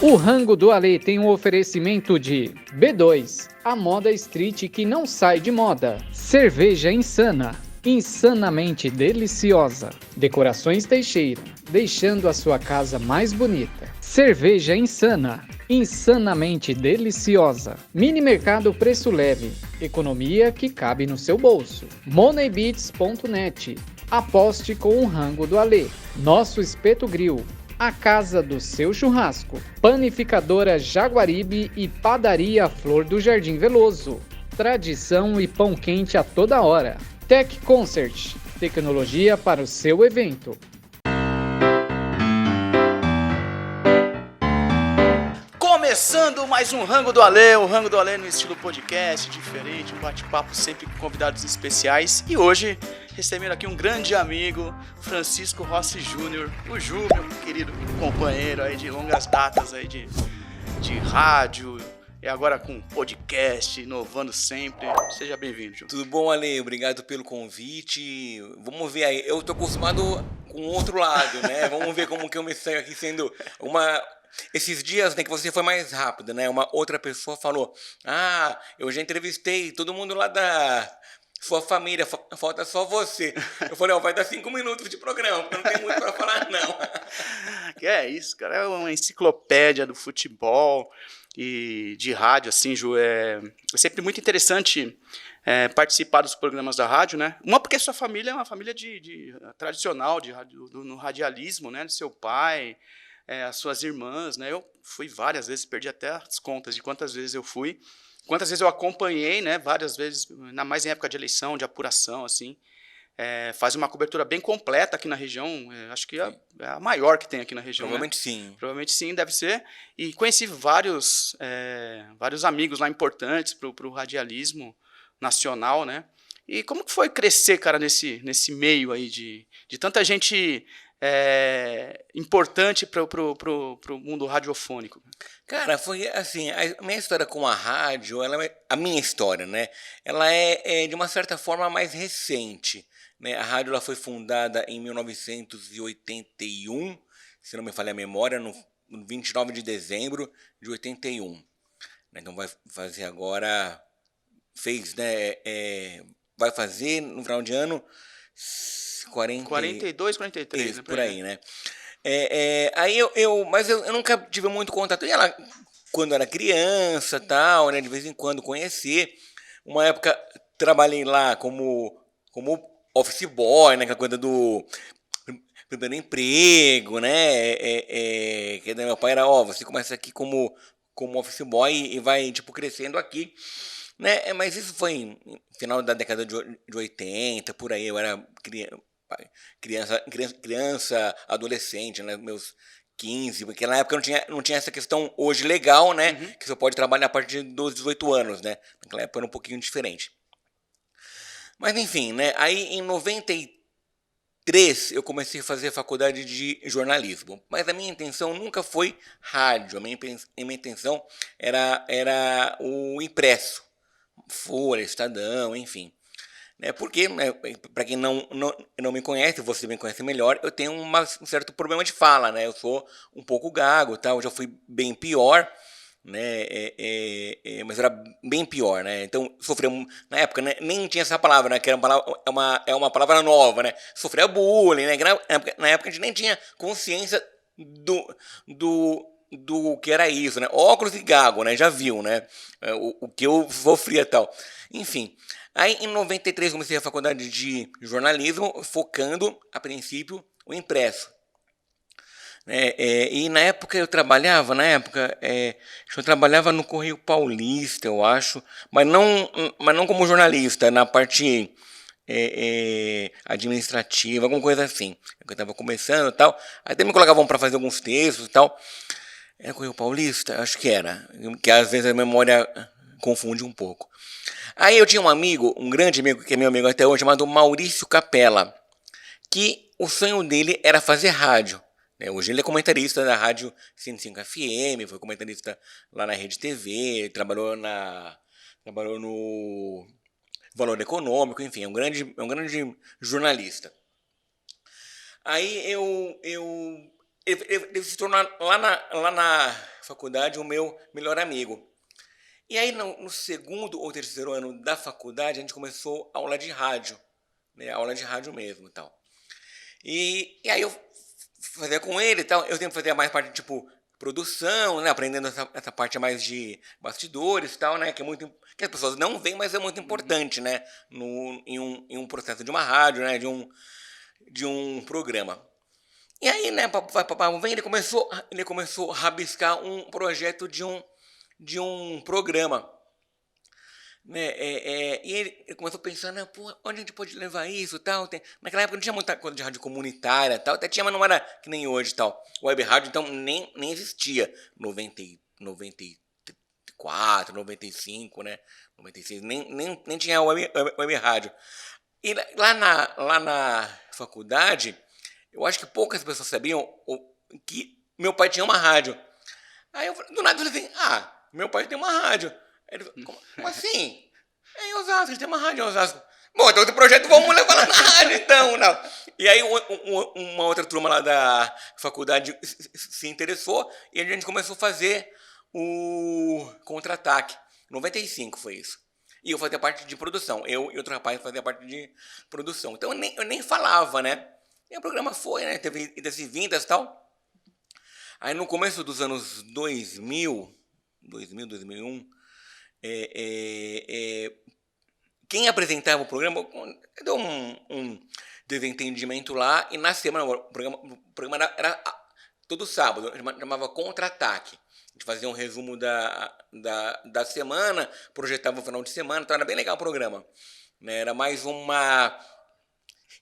O Rango do Ale tem um oferecimento de B2, a moda street que não sai de moda. Cerveja Insana, insanamente deliciosa. Decorações Teixeira, deixando a sua casa mais bonita. Cerveja Insana, insanamente deliciosa. Mini Mercado Preço Leve, economia que cabe no seu bolso. Moneybeats.net, aposte com o Rango do Ale. Nosso Espeto Grill, a casa do seu churrasco. Panificadora Jaguaribe e Padaria Flor do Jardim Veloso. Tradição e pão quente a toda hora. Tech Concert, tecnologia para o seu evento. Começando mais um Rango do Ale, o Rango do Ale no estilo podcast, diferente, um bate-papo sempre com convidados especiais. E hoje, recebendo aqui um grande amigo, Francisco Rossi Júnior, o Ju, meu querido companheiro aí de longas datas aí de rádio, e agora com podcast, inovando sempre. Seja bem-vindo, Ju. Tudo bom, Ale? Obrigado pelo convite. Vamos ver aí, eu tô acostumado com o outro lado, né? Vamos ver como que eu me saio aqui sendo uma... Esses dias, né, que você foi mais rápido, né? Uma outra pessoa falou: ah, eu já entrevistei todo mundo lá da sua família, falta só você. Eu falei: ó, vai dar 5 minutos de programa, porque não tem muito pra falar, não. Que é isso, cara, é uma enciclopédia do futebol e de rádio, assim, Ju. É sempre muito interessante participar dos programas da rádio, né? Uma, porque sua família é uma família tradicional, no radialismo, né? Do seu pai... as suas irmãs, né? Eu fui várias vezes, perdi até as contas de quantas vezes eu fui, quantas vezes eu acompanhei, né? Várias vezes, ainda mais em época de eleição, de apuração, assim. Faz uma cobertura bem completa aqui na região, acho que é a maior que tem aqui na região. Provavelmente, né? sim. Provavelmente sim, deve ser. E conheci vários amigos lá importantes para o radialismo nacional, né? E como que foi crescer, cara, nesse meio aí de tanta gente... importante para o mundo radiofônico? Cara, foi assim, a minha história com a rádio, a minha história, né? Ela é de uma certa forma mais recente, né? A rádio ela foi fundada em 1981, se não me falha a memória, no 29 de dezembro de 81. Então vai fazer agora, vai fazer no final de ano 42, 43, isso, né? por aí, né? Aí mas eu nunca tive muito contato. E ela, quando era criança, tal, né? De vez em quando conhecer. Uma época trabalhei lá como office boy, né? Aquela coisa do primeiro emprego, né? Que meu pai era, você começa aqui como office boy e vai, tipo, crescendo aqui. Né? Mas isso foi no final da década de 80, por aí. Eu era criança, adolescente, né? Meus 15, porque na época não tinha essa questão hoje legal, né? Uhum. Que você pode trabalhar a partir dos 18 anos, né? Naquela época era um pouquinho diferente. Mas enfim, né? Aí em 93 eu comecei a fazer a faculdade de jornalismo. Mas a minha intenção nunca foi rádio. A minha intenção era o impresso. Folha, Estadão, enfim. Porque, para quem não me conhece, você me conhece melhor, eu tenho um certo problema de fala, né? Eu sou um pouco gago, tá? Eu já fui bem pior, né? Mas era bem pior, né? Então, sofria, na época, né? Nem tinha essa palavra, né? Que era uma palavra nova, né? Sofria bullying, né? Na época a gente nem tinha consciência do que era isso, né? Óculos e gago, né? Já viu, né? O que eu sofria e tal. Enfim. Aí, em 93, comecei a faculdade de jornalismo, focando, a princípio, o impresso. E na época eu trabalhava, no Correio Paulista, eu acho, mas não como jornalista, na parte administrativa, alguma coisa assim. Eu estava começando e tal, até me colocavam para fazer alguns textos e tal. Era Correio Paulista? Acho que era, que às vezes a memória confunde um pouco. Aí eu tinha um amigo, um grande amigo, que é meu amigo até hoje, chamado Maurício Capella, que o sonho dele era fazer rádio. Hoje ele é comentarista da rádio 105 FM, foi comentarista lá na Rede TV, trabalhou no Valor Econômico, enfim, é um grande jornalista. Aí ele se tornou faculdade o meu melhor amigo. E aí, no segundo ou terceiro ano da faculdade, a gente começou aula de rádio, né? Aula de rádio mesmo e tal. E aí eu fazia com ele e tal, eu sempre fazia mais parte de, tipo, produção, né? Aprendendo essa parte mais de bastidores e tal, né? Que é muito, que as pessoas não veem, mas é muito importante, né? Em um processo de uma rádio, né? De um programa. E aí, né, ele começou a rabiscar um projeto de um programa, né, e ele começou pensando, né, pô, onde a gente pode levar isso, tal, naquela época não tinha muita coisa de rádio comunitária, tal, até tinha, mas não era que nem hoje, tal, web rádio, então, nem existia, 94, 95, né, 96, nem tinha web rádio, e lá na faculdade, eu acho que poucas pessoas sabiam que meu pai tinha uma rádio. Aí eu, do nada, eu falei assim, meu pai tem uma rádio. Aí ele falou, como assim? É em Osasco, ele tem uma rádio em Osasco. Bom, então esse projeto vamos levar lá na rádio, então. Não. E aí uma outra turma lá da faculdade se interessou e a gente começou a fazer o Contra-Ataque. 95 foi isso. E eu fazia parte de produção. Eu e outro rapaz fazia parte de produção. Então eu nem falava, né? E o programa foi, né? Teve idas e vindas e tal. Aí no começo dos anos 2001, quem apresentava o programa deu um desentendimento lá, e na semana, o programa era todo sábado, chamava Contra-Ataque. A gente fazia um resumo da semana, projetava o final de semana, então era bem legal o programa, né? Era mais uma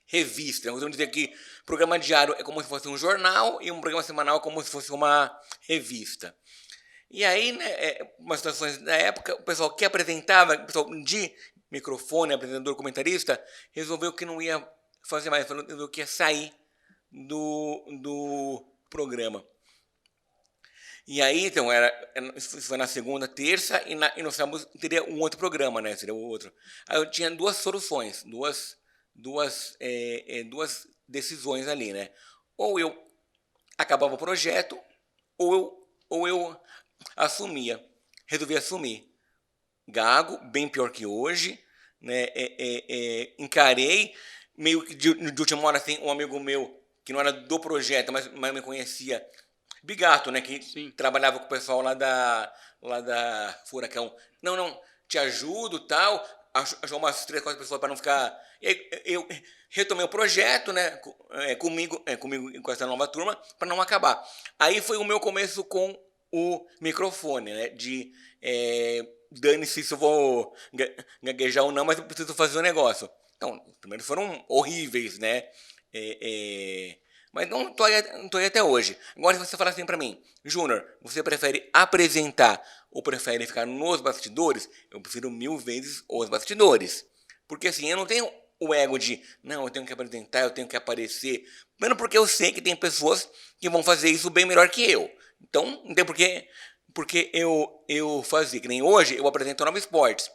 revista. Vamos dizer que programa diário é como se fosse um jornal e um programa semanal é como se fosse uma revista. E aí, né, umas situações da época, o pessoal que apresentava, o pessoal de microfone, apresentador, comentarista, resolveu que não ia fazer mais, resolveu que ia sair do programa. E aí, então, isso foi na segunda, terça, e no sábado teria um outro programa, né? Seria o outro. Aí eu tinha duas soluções, duas decisões ali, né? Ou eu acabava o projeto, ou eu assumia. Resolvi assumir. Gago, bem pior que hoje, né? Encarei, meio que de última hora, assim, um amigo meu, que não era do projeto, mas me conhecia, Bigato, né? Que Sim. Trabalhava com o pessoal lá da Furacão. Não, te ajudo e tal. Achou umas 3, 4 pessoas para não ficar. E aí eu retomei o projeto, né? Comigo com essa nova turma, para não acabar. Aí foi o meu começo com o microfone, né? Dane-se se eu vou gaguejar ou não, mas eu preciso fazer um negócio. Então, os primeiros foram horríveis, né? Mas não tô aí até hoje. Agora, se você falar assim pra mim, Júnior, você prefere apresentar ou prefere ficar nos bastidores? Eu prefiro 1000 vezes os bastidores. Porque assim, eu não tenho o ego de, não, eu tenho que apresentar, eu tenho que aparecer. Mesmo porque eu sei que tem pessoas que vão fazer isso bem melhor que eu. Então, não tem porque eu fazer. Que nem hoje, eu apresento Nova Esportes.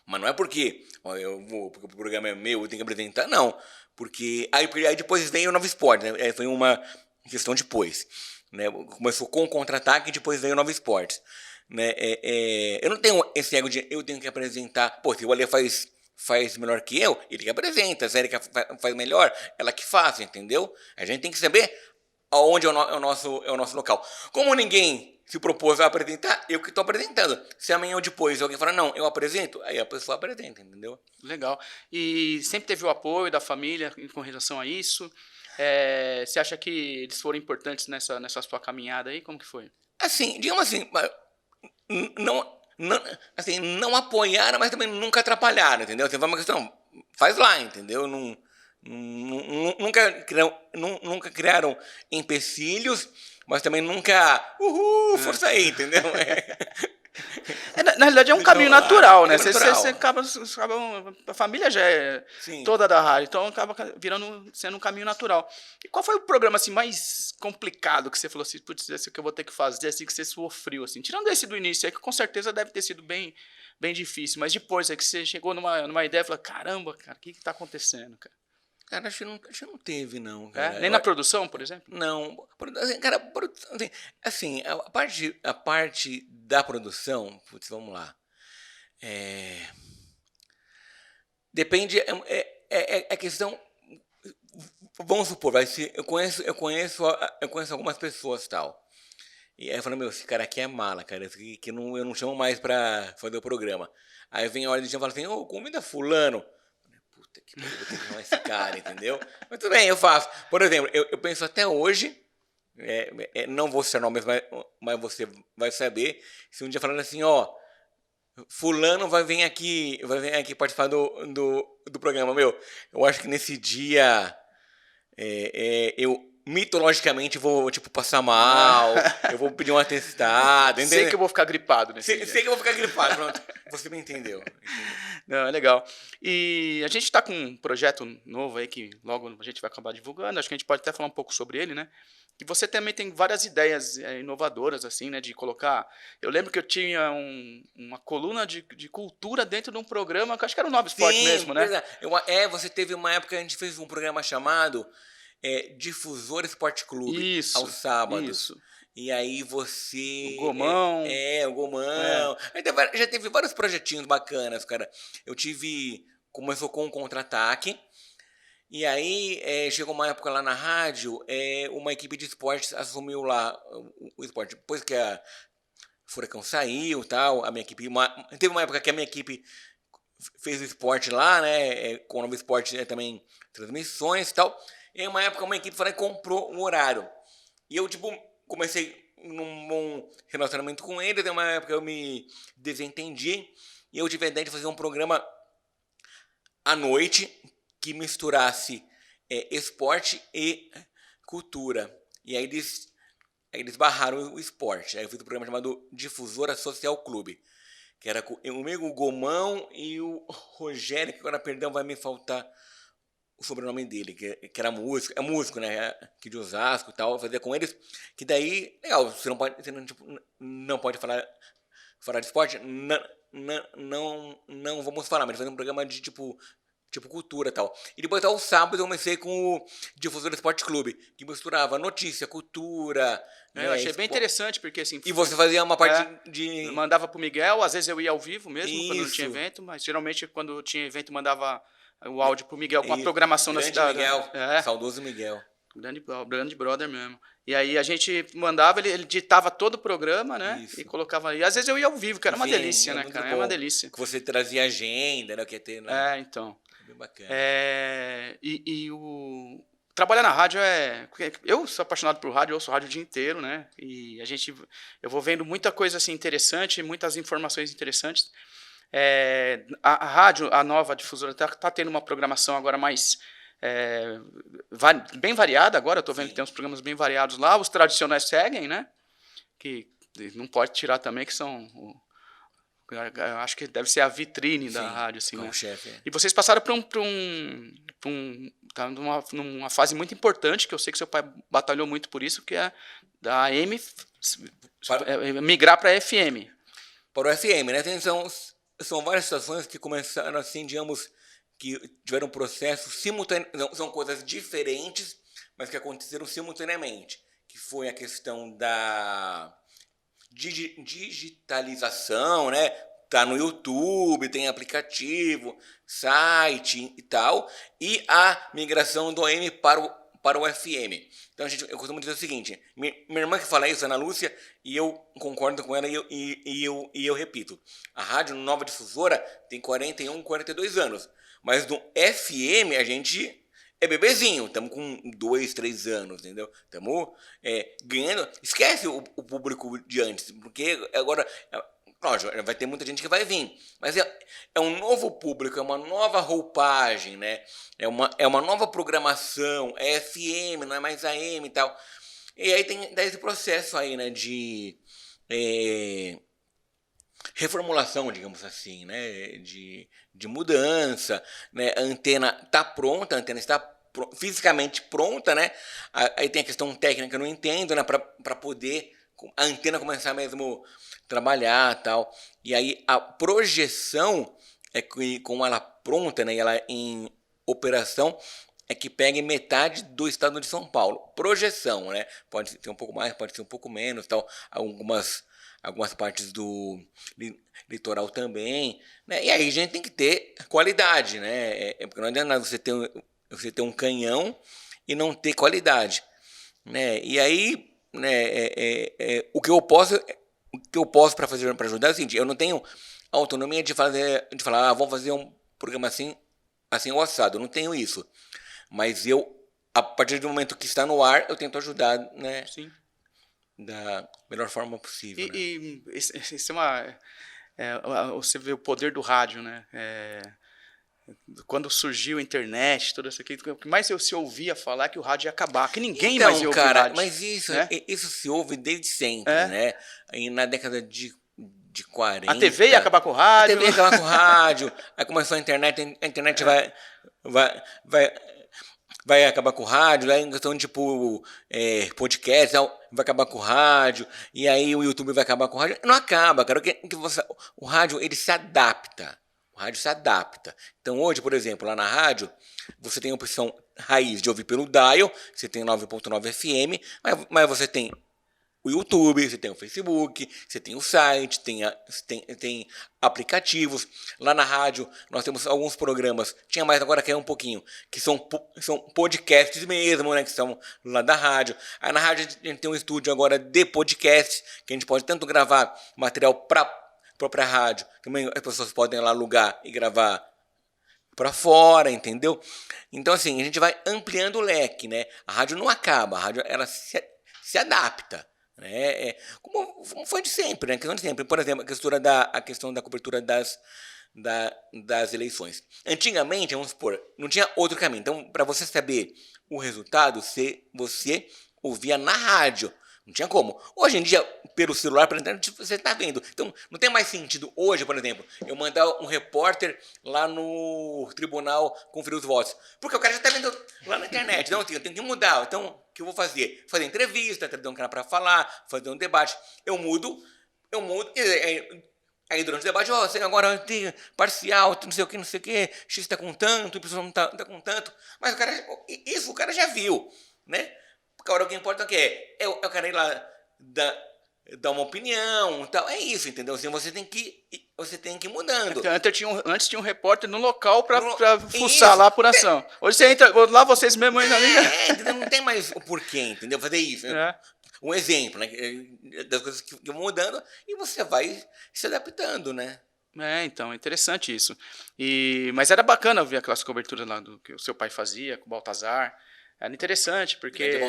Mas não é porque porque o programa é meu, eu tenho que apresentar, não. Porque aí depois veio o Nova Esporte, né? Foi uma questão depois, né? Começou com o Contra-Ataque e depois veio o Nova Esporte, né? Eu não tenho esse ego de eu tenho que apresentar. Pô, se o Alê faz melhor que eu, ele que apresenta. Se a Erika faz melhor, ela que faz, entendeu? A gente tem que saber aonde é o nosso local. Como ninguém se propôs a apresentar, eu que estou apresentando. Se amanhã ou depois alguém falar, não, eu apresento, aí a pessoa apresenta, entendeu? Legal. E sempre teve o apoio da família com relação a isso? Você acha que eles foram importantes nessa sua caminhada aí? Como que foi? Assim, digamos assim, não apoiaram, mas também nunca atrapalharam, entendeu? Você vai uma questão, faz lá, entendeu? Nunca criaram empecilhos, mas também nunca, força aí, entendeu? Na realidade é um caminho natural, né? natural. Você acaba, a família já é Sim. toda da rádio, então acaba sendo um caminho natural. E qual foi o programa assim, mais complicado que você falou assim, putz, esse que eu vou ter que fazer, assim, que você sofreu, assim? Tirando esse do início, aí que com certeza deve ter sido bem difícil, mas depois é que você chegou numa ideia e falou, caramba, cara, o que está acontecendo, cara? Cara, acho que não teve, não, cara. Nem na produção, por exemplo? Não. Assim, cara, assim, a parte da produção, putz, vamos lá. Depende, é questão. Vamos supor, vai ser, eu conheço algumas pessoas tal. E aí eu falo, meu, esse cara aqui é mala, cara, esse aqui que eu não chamo mais pra fazer o programa. Aí vem a hora de dia e fala assim, ô, convida fulano. Puta que pariu, vou ter que chamar esse cara, entendeu? Mas tudo bem, eu faço. Por exemplo, eu penso até hoje, não vou citar nomes, mas você vai saber, se um dia falando assim, ó, fulano vai vir aqui participar do programa, meu, eu acho que nesse dia eu mitologicamente vou, tipo, passar mal, eu vou pedir um atestado, entendeu? Sei que eu vou ficar gripado nesse dia. Sei que eu vou ficar gripado, pronto. Você me entendeu. Não, é legal. E a gente está com um projeto novo aí que logo a gente vai acabar divulgando, acho que a gente pode até falar um pouco sobre ele, né? E você também tem várias ideias inovadoras, assim, né? De colocar... Eu lembro que eu tinha uma coluna de cultura dentro de um programa, que acho que era o Nova Esporte mesmo, né? Você teve uma época que a gente fez um programa chamado Difusor Esporte Clube, Isso, aos sábados. Isso. E aí você... O Gomão. O Gomão. Já teve vários projetinhos bacanas, cara. Começou com um contra-ataque. E aí, chegou uma época lá na rádio, uma equipe de esportes assumiu lá o esporte. Depois que a Furacão saiu e tal, a minha equipe... Teve uma época que a minha equipe fez o esporte lá, né? Com o Novo Esporte também transmissões e tal. E aí, uma época, uma equipe comprou um horário. E eu, tipo, comecei num bom relacionamento com eles. Aí, uma época, eu me desentendi. E eu tive a ideia de fazer um programa à noite que misturasse esporte e cultura. E aí eles barraram o esporte. Aí eu fiz um programa chamado Difusora Social Clube, que era comigo, o Gomão e o Rogério, que agora, perdão, vai me faltar o sobrenome dele, que era músico, músico, né, aqui de Osasco e tal, eu fazia com eles, que daí, legal, você não pode falar de esporte, não vamos falar, mas fazer um programa de tipo cultura e tal. E depois, aos sábados, eu comecei com o Difusor Esporte Clube, que misturava notícia, cultura... Eu achei bem interessante, porque assim... E você fazia uma parte de... Eu mandava pro Miguel, às vezes eu ia ao vivo mesmo, Isso. quando não tinha evento, mas geralmente quando tinha evento mandava o áudio pro Miguel com a programação da cidade. Miguel, saudoso Miguel. Grande brother mesmo. E aí a gente mandava, ele ditava todo o programa, né? Isso. E colocava ali. Às vezes eu ia ao vivo, que era uma delícia, né, cara? É uma delícia. Que você trazia agenda, né? Que ia ter, né? Então. Bem bacana. Trabalhar na rádio eu sou apaixonado por rádio, eu ouço rádio o dia inteiro, né? E eu vou vendo muita coisa assim interessante, muitas informações interessantes. A rádio, a nova difusora, tá tendo uma programação agora mais bem variada agora. Eu tô vendo que tem uns programas bem variados lá. Os tradicionais seguem, né? Que não pode tirar também, que são... Eu acho que deve ser a vitrine da rádio, assim, né? Chefe, E vocês passaram tá numa fase muito importante, que eu sei que seu pai batalhou muito por isso, que é da AM migrar para FM. Para o FM, né? São várias situações que começaram assim, digamos, que tiveram processos simultâneos, são coisas diferentes, mas que aconteceram simultaneamente, que foi a questão da digitalização, né? Tá no YouTube, tem aplicativo, site e tal, e a migração do AM para o FM. Então eu costumo dizer o seguinte, minha irmã que fala isso, Ana Lúcia, e eu concordo com ela e eu repito. A Rádio Nova Difusora tem 41, 42 anos, mas no FM a gente é bebezinho, estamos com 2, 3 anos, entendeu? Estamos ganhando. Esquece o público de antes, porque agora, lógico, vai ter muita gente que vai vir, mas é um novo público, é uma nova roupagem, né? É uma nova programação, é FM, não é mais AM e tal. E aí tem esse processo aí, né, de reformulação, digamos assim, né, de mudança, né? A antena está pronta, a antena está fisicamente pronta, né? Aí tem a questão técnica que eu não entendo, né, para poder a antena começar mesmo a trabalhar e tal. E aí a projeção com ela pronta, né, ela em operação, é que pegue metade do estado de São Paulo. Projeção, né? Pode ser um pouco mais, pode ser um pouco menos, tal. Algumas partes do litoral também, né? E aí a gente tem que ter qualidade, né? Porque não adianta nada você ter um canhão e não ter qualidade, né? E aí, né? O que eu posso para ajudar é o seguinte: eu não tenho autonomia de falar, vamos fazer um programa assim o assado. Eu não tenho isso, mas a partir do momento que está no ar, eu tento ajudar, né? Sim. Da melhor forma possível. E isso você vê o poder do rádio, né? Quando surgiu a internet, tudo isso aqui, o que mais se ouvia falar é que o rádio ia acabar, que ninguém mais ia ouvir rádio. Mas isso, né? Isso se ouve desde sempre, né? Aí na década de 40. A TV ia acabar com o rádio. A TV ia acabar com o rádio. Aí começou a internet vai acabar com o rádio, aí questão tipo podcast, vai acabar com o rádio, e aí o YouTube vai acabar com o rádio. Não acaba, cara. O rádio, ele se adapta. O rádio se adapta. Então hoje, por exemplo, lá na rádio, você tem a opção raiz de ouvir pelo dial, você tem 9.9 FM, mas você tem o YouTube, você tem o Facebook, você tem o site, tem aplicativos. Lá na rádio nós temos alguns programas, tinha mais, agora caiu um pouquinho, que são podcasts mesmo, né, que são lá da rádio. Aí na rádio a gente tem um estúdio agora de podcast, que a gente pode tanto gravar material para a própria rádio, também as pessoas podem lá alugar e gravar para fora, entendeu? Então assim, a gente vai ampliando o leque, né? A rádio não acaba, a rádio ela se adapta. Como foi de sempre, né? Questão de sempre. Por exemplo, a questão da cobertura das eleições. Antigamente, vamos supor, não tinha outro caminho. Então, para você saber o resultado, você ouvia na rádio. Não tinha como. Hoje em dia, pelo celular, pela internet, você está vendo. Então, não tem mais sentido hoje, por exemplo, eu mandar um repórter lá no tribunal conferir os votos. Porque o cara já está vendo lá na internet. Então, eu tenho que mudar. Então, o que eu vou fazer? Fazer entrevista, trazer um cara para falar, fazer um debate. Eu mudo. Aí durante o debate, você agora tem parcial, não sei o que, X está com tanto, Y não está com tanto. Mas o cara já viu, né? Agora o que importa é o cara ir lá dar uma opinião, tal. É isso, entendeu? Assim, você tem que ir mudando. Antes tinha um repórter no local para fuçar lá a apuração. Hoje você entra, lá vocês mesmo ainda entendeu? Não tem mais o porquê, entendeu? Fazer isso. Um exemplo, né? Das coisas que vão mudando e você vai se adaptando, né? Então, é interessante isso. Mas era bacana ver aquelas coberturas lá do que o seu pai fazia com o Baltazar. Era interessante, porque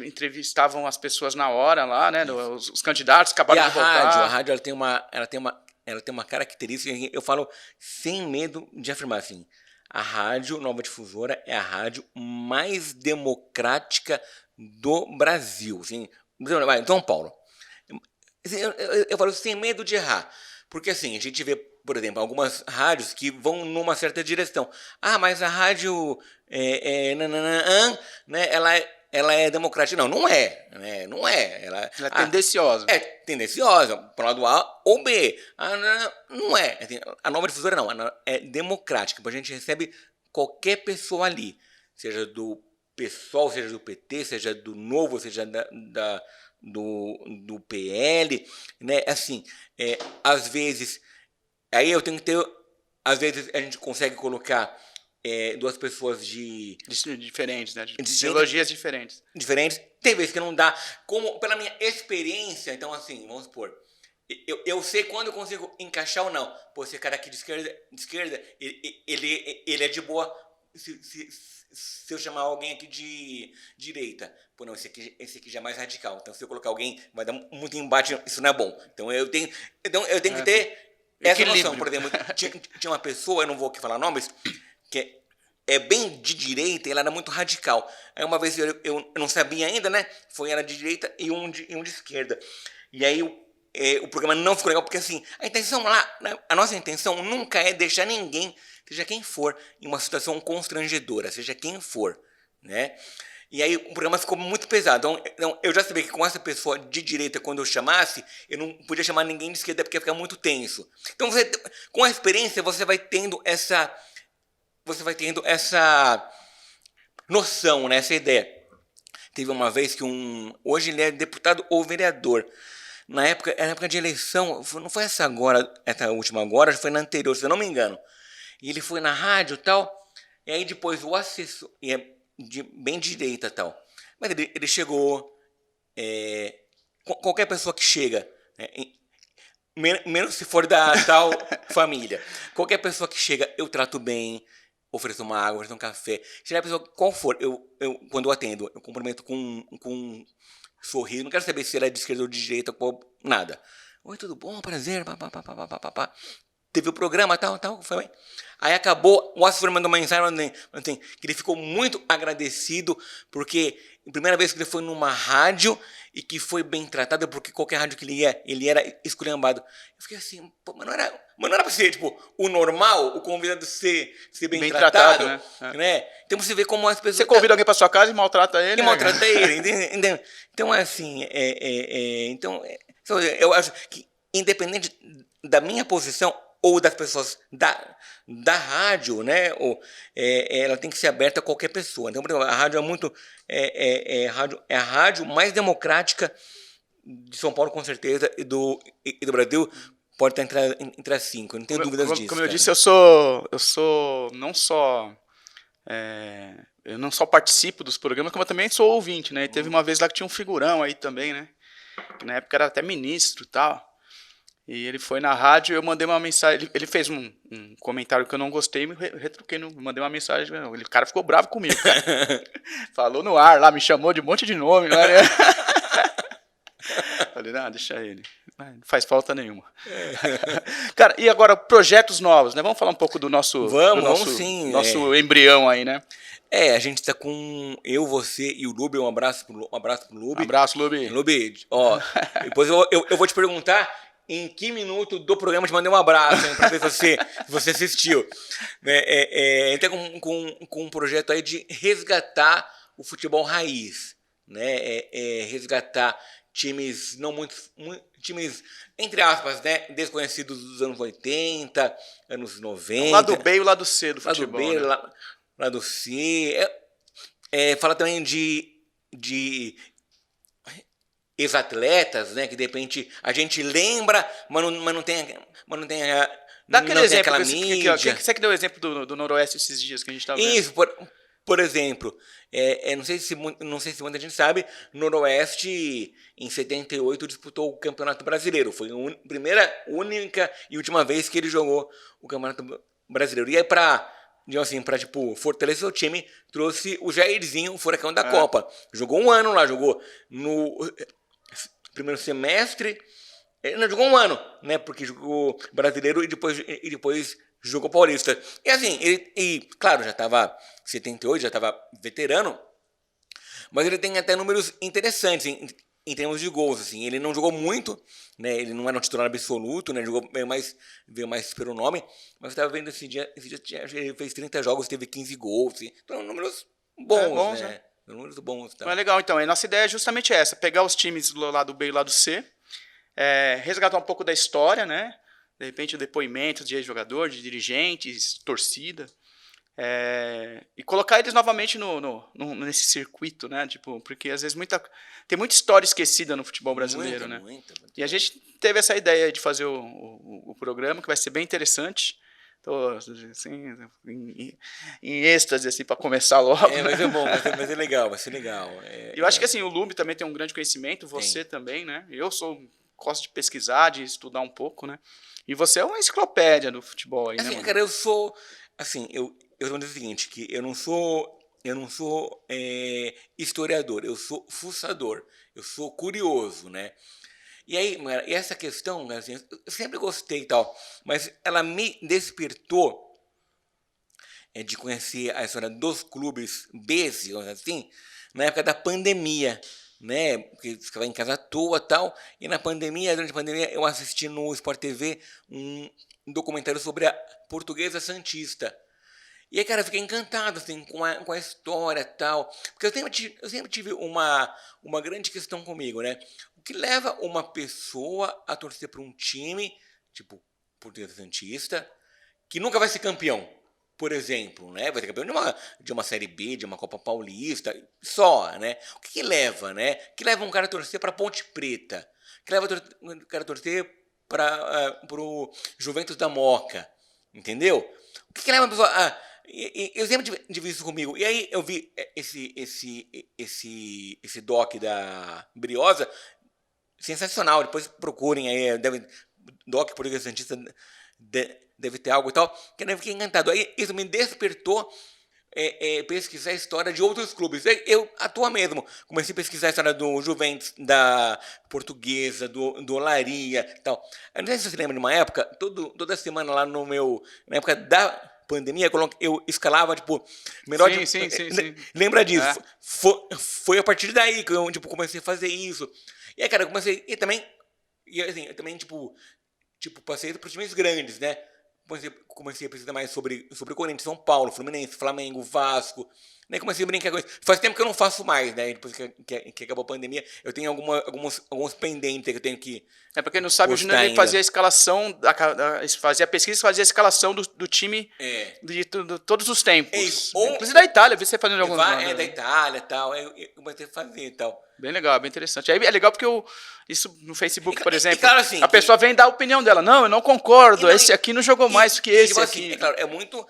entrevistavam as pessoas na hora lá, né? Os candidatos acabaram de votar. A rádio ela tem uma característica, eu falo sem medo de afirmar assim, a Rádio Nova Difusora é a rádio mais democrática do Brasil, assim, em São Paulo. Eu falo sem medo de errar, porque assim, a gente vê, por exemplo, algumas rádios que vão numa certa direção. Mas a rádio né, ela é democrática. Não é. Né? Não é. Ela é tendenciosa. É tendenciosa, para o lado A ou B. Não é. A Nova Difusora não. Ela é democrática. A gente recebe qualquer pessoa ali. Seja do PSOL, seja do PT, seja do Novo, seja do PL. Né? Assim, às vezes... Aí eu tenho que ter... Às vezes a gente consegue colocar duas pessoas diferentes, né? De ideologias diferentes. Tem vezes que não dá. Como pela minha experiência, então assim, vamos supor, eu sei quando eu consigo encaixar ou não. Pô, esse cara aqui de esquerda, ele é de boa se eu chamar alguém aqui de direita. Pô, não, esse aqui já é mais radical. Então se eu colocar alguém, vai dar muito embate, isso não é bom. Então eu tenho que ter essa noção. Por exemplo, tinha uma pessoa, eu não vou aqui falar nomes, que é bem de direita e ela era muito radical. Aí uma vez eu não sabia ainda, né? Foi ela de direita e um de esquerda. E aí o programa não ficou legal, porque assim, a intenção lá, né, a nossa intenção nunca é deixar ninguém, seja quem for, em uma situação constrangedora, seja quem for, né? E aí o programa ficou muito pesado. Então eu já sabia que com essa pessoa de direita, quando eu chamasse, eu não podia chamar ninguém de esquerda, porque ia ficar muito tenso. Então com a experiência você vai tendo essa noção, né? Essa ideia. Teve uma vez que hoje ele é deputado ou vereador. Na época de eleição, não foi essa última agora, foi na anterior, se eu não me engano. E ele foi na rádio e tal, e aí depois o assessor, e é bem de direita e tal. Mas ele chegou, qualquer pessoa que chega, menos se for da tal família, qualquer pessoa que chega, eu trato bem, ofereço uma água, ofereço um café. Seja a pessoa qual for, quando eu atendo, eu cumprimento com um sorriso, não quero saber se ela é de esquerda ou de direita, nada. Oi, tudo bom? Prazer, papapá. Teve o programa, tal, foi bem. Aí acabou, o assessor mandou uma mensagem assim, que ele ficou muito agradecido, porque a primeira vez que ele foi numa rádio e que foi bem tratado, porque qualquer rádio que ele era esculhambado. Eu fiquei assim, pô, mas não era pra ser, tipo, o normal, o convidado ser bem tratado, né? Então você vê como as pessoas... Você convida alguém pra sua casa e maltrata ele, e maltrata ele, entendeu? Então, assim, então, eu acho que, independente da minha posição, ou das pessoas da rádio, né? Ela tem que ser aberta a qualquer pessoa. Então, por exemplo, a rádio é muito... é a rádio mais democrática de São Paulo, com certeza, e do Brasil. Pode estar entre as 5, não tenho dúvidas disso. Como eu disse, eu sou não só... eu não só participo dos programas, como eu também sou ouvinte, né? E teve uma vez lá que tinha um figurão aí também, né? Que na época era até ministro e tal. E ele foi na rádio e eu mandei uma mensagem. Ele fez um comentário que eu não gostei e me retruquei. Mandei uma mensagem. O cara ficou bravo comigo, cara. Falou no ar lá, me chamou de um monte de nome. Lá, né? Falei, não, deixa ele. Não faz falta nenhuma. Cara, e agora, projetos novos, né? Vamos falar um pouco do nosso... Vamos sim. Nosso embrião aí, né? A gente tá com eu, você e o Lube. Um abraço pro Lube. Abraço, Lube. Lube, ó, depois eu vou te perguntar em que minuto do programa eu te mandei um abraço, né, pra ver se você assistiu. Então, com um projeto aí de resgatar o futebol raiz, né? Resgatar times times, entre aspas, né, desconhecidos dos anos 80, anos 90. O lado B e o lado C do futebol. Lado B, né? lado C. Fala também de ex-atletas, né, que de repente a gente lembra, mas não tem Dá aquele exemplo, aquela mídia. Você que deu o exemplo do Noroeste esses dias que a gente estava vendo. Isso, por exemplo, não sei se muita gente sabe, Noroeste em 78 disputou o Campeonato Brasileiro. Foi a primeira, única e última vez que ele jogou o Campeonato Brasileiro. E aí para fortalecer o time, trouxe o Jairzinho, o furacão da Copa. Jogou um ano lá, jogou no primeiro semestre. Não, jogou um ano, né? Porque jogou brasileiro e depois jogou paulista. E assim, claro, já estava 78, já estava veterano, mas ele tem até números interessantes em termos de gols. Assim. Ele não jogou muito, né? Ele não era um titular absoluto, né? Veio mais pelo nome, mas eu estava vendo esse dia ele fez 30 jogos, teve 15 gols. Assim. Então, números bons, né? Números bons. Tá? Mas legal, então. A nossa ideia é justamente essa, pegar os times do lado B e do lado C, resgatar um pouco da história, né? De repente, depoimentos de ex-jogador, de dirigentes, torcida, e colocar eles novamente nesse circuito, né? Tipo, porque às vezes tem muita história esquecida no futebol brasileiro, né? Muita. E a gente teve essa ideia de fazer o programa, que vai ser bem interessante. Tô assim, em êxtase assim, para começar logo. Vai ser bom, vai ser legal, vai ser legal. Eu acho que assim, o Lube também tem um grande conhecimento, você também, né? Eu gosto de pesquisar, de estudar um pouco, né? E você é uma enciclopédia do futebol aí, né, mano? Cara, eu sou, assim, eu vou dizer o seguinte, que eu não sou historiador, eu sou fuçador, eu sou curioso, né? E aí, e essa questão, assim, eu sempre gostei e tal, mas ela me despertou de conhecer a história dos clubes B, assim, na época da pandemia, né? Porque ficava em casa à toa e tal, e durante a pandemia, eu assisti no Sport TV um documentário sobre a Portuguesa Santista. E aí, cara, eu fiquei encantado assim, com a história e tal. Porque eu sempre tive uma grande questão comigo, né? O que leva uma pessoa a torcer para um time, tipo Portuguesa Santista, que nunca vai ser campeão? por exemplo, né? Vai ser campeão de uma Série B, de uma Copa Paulista, só, né? O que leva, né? O que leva um cara a torcer para Ponte Preta? O que leva um cara a torcer para o Juventus da Moca? Entendeu? O que leva uma pessoa eu sempre tive isso comigo. E aí eu vi esse doc da Briosa, sensacional. Depois procurem aí, doc Português Santista deve ter algo e tal, que eu fiquei encantado. Aí isso me despertou pesquisar a história de outros clubes. Eu atuo mesmo, comecei a pesquisar a história do Juventus, da Portuguesa, do Olaria e tal. Eu não sei se você lembra de uma época, toda semana lá na época da pandemia, eu escalava, tipo, melhor... Sim. Lembra disso? Foi a partir daí que eu, tipo, comecei a fazer isso. E aí, cara, eu comecei... E também, eu também, tipo, passei para os times grandes, né? Comecei a pesquisar mais sobre Corinthians, São Paulo, Fluminense, Flamengo, Vasco. Né? Comecei a brincar com isso. Faz tempo que eu não faço mais, né? Depois que acabou a pandemia, eu tenho alguns pendentes que eu tenho que... Pra quem não sabe, o Júnior ele fazia a escalação, fazia a pesquisa e fazia a escalação do time de todos os tempos. Inclusive da Itália, vi você fazendo alguns anos. Da Itália e tal, eu comecei a fazer e tal. Bem legal, bem interessante. Aí é legal porque isso no Facebook, por exemplo, claro, assim, a pessoa vem dar a opinião dela. Não, eu não concordo, esse aqui não jogou mais que esse tipo aqui. Assim, claro, é muito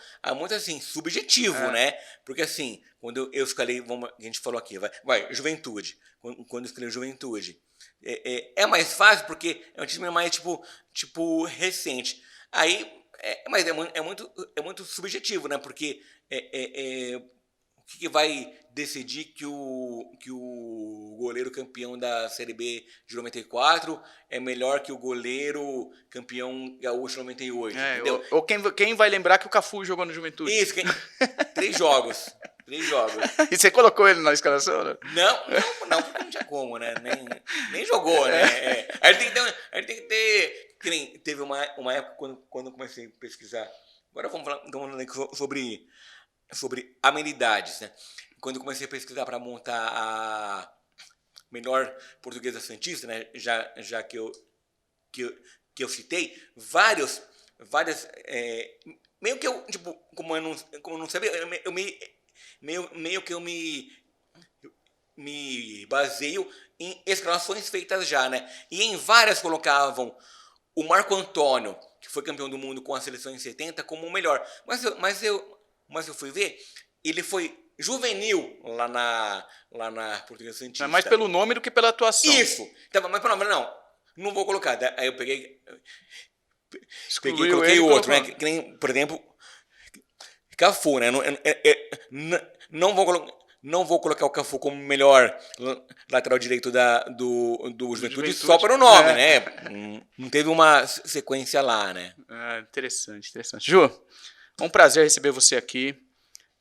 assim, subjetivo, né? Porque assim, quando eu escalei, a gente falou aqui, vai Juventude. Quando eu escalei Juventude, é mais fácil porque é um time mais, tipo recente. Aí, mas é muito subjetivo, né? Porque o que vai decidir que o goleiro campeão da Série B de 94 é melhor que o goleiro campeão gaúcho de 98, entendeu? Ou quem vai lembrar que o Cafu jogou no Juventude? Isso, 3 jogos. E você colocou ele na escalação, né? Não, porque não tinha como, né? Nem jogou, né? Aí tem que ter... Teve uma época quando eu comecei a pesquisar. Agora vamos falar sobre amenidades, né? Quando eu comecei a pesquisar para montar a melhor Portuguesa Santista, né? Já que eu citei, várias meio que eu, tipo, como eu não sabia, meio que eu me baseio em escalações feitas já, né? E em várias colocavam o Marco Antônio, que foi campeão do mundo com a seleção em 70, como o melhor. Mas eu fui ver, ele foi juvenil lá na Portuguesa Santista. É mais pelo nome do que pela atuação. Isso! Então, mas pelo nome, não vou colocar. Aí eu peguei e coloquei outro, né? Que nem, por exemplo, Cafu, né? Não vou colocar o Cafu como melhor lateral direito do Juventude só pelo nome, né? Não teve uma sequência lá, né? Interessante. Ju, é um prazer receber você aqui.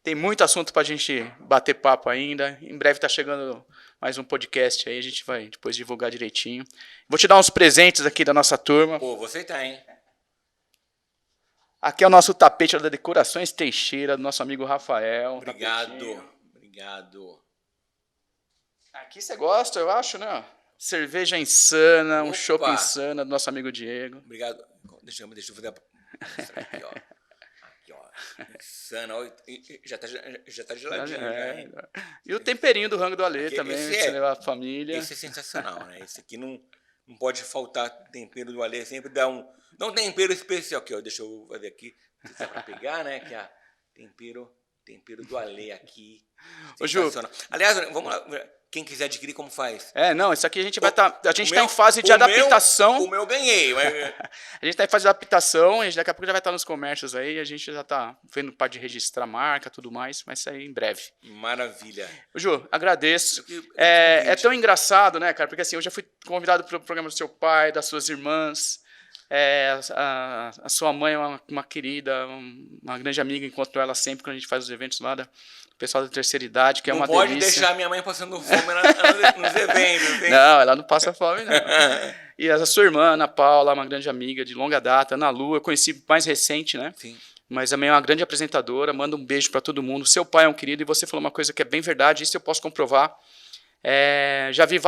Tem muito assunto pra gente bater papo ainda. Em breve tá chegando mais um podcast aí. A gente vai depois divulgar direitinho. Vou te dar uns presentes aqui da nossa turma. Pô, vou aceitar, hein? Aqui é o nosso tapete da Decorações Teixeira, do nosso amigo Rafael. Obrigado. Aqui você gosta, eu acho, né? Cerveja insana, um Opa. chopp insana do nosso amigo Diego. Obrigado. Deixa eu fazer aqui, ó. Insana, ó. Já tá geladinho. E o temperinho do rango do Alê Aqui, também, pra você levar a família. Esse é sensacional, né? Esse aqui não pode faltar tempero do Alê, sempre dá um tempero especial aqui, ó. Deixa eu fazer aqui, se dá pra pegar, né? Que a tempero do Alê aqui. Ô, Ju. Aliás, vamos lá. Quem quiser adquirir, como faz? Isso aqui a gente vai estar... A gente está em fase de adaptação. O meu ganhei. Mas... A gente está em fase de adaptação, e daqui a pouco já vai estar nos comércios aí, a gente já está vendo parte de registrar marca, tudo mais, vai sair em breve. Maravilha. Ju, agradeço. É tão engraçado, né, cara? Porque assim, eu já fui convidado para o programa do seu pai, das suas irmãs. A sua mãe é uma querida, uma grande amiga, encontro ela sempre quando a gente faz os eventos lá do pessoal da terceira idade, que é uma delícia. Não pode deixar minha mãe passando fome nos eventos, hein? Não, ela não passa fome, não. E a sua irmã, Ana Paula, uma grande amiga de longa data, Ana Lu, eu conheci mais recente, né? Sim. Mas também é uma grande apresentadora, manda um beijo para todo mundo. Seu pai é um querido, e você falou uma coisa que é bem verdade, isso eu posso comprovar. Já fui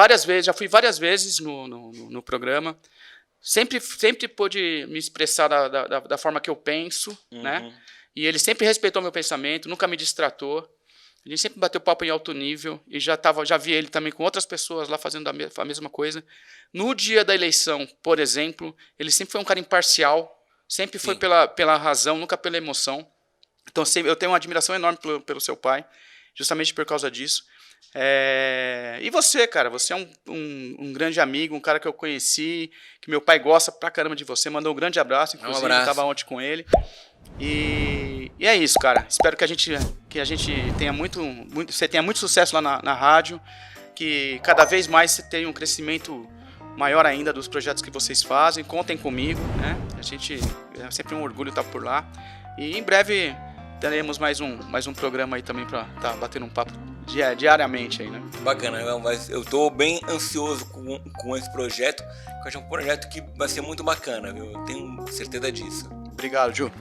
várias vezes no programa. Sempre pude me expressar da forma que eu penso, né? E ele sempre respeitou meu pensamento, nunca me distratou. A gente sempre bateu papo em alto nível e já vi ele também com outras pessoas lá fazendo a mesma coisa. No dia da eleição, por exemplo, ele sempre foi um cara imparcial, sempre foi pela razão, nunca pela emoção. Então eu tenho uma admiração enorme pelo seu pai, justamente por causa disso. E você, cara, você é um grande amigo, um cara que eu conheci, que meu pai gosta pra caramba de você, mandou um grande abraço, inclusive eu estava ontem com ele. E é isso, cara. Espero que a gente tenha você tenha muito sucesso lá na rádio, que cada vez mais você tenha um crescimento maior ainda dos projetos que vocês fazem. Contem comigo, né? É sempre um orgulho estar por lá. E em breve teremos mais um programa aí também para estar batendo um papo diariamente aí, né? Bacana, eu tô bem ansioso com esse projeto, que eu acho um projeto que vai ser muito bacana, viu? Eu tenho certeza disso. Obrigado, Ju.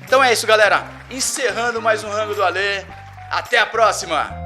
Então é isso, galera. Encerrando mais um Rango do Alê. Até a próxima!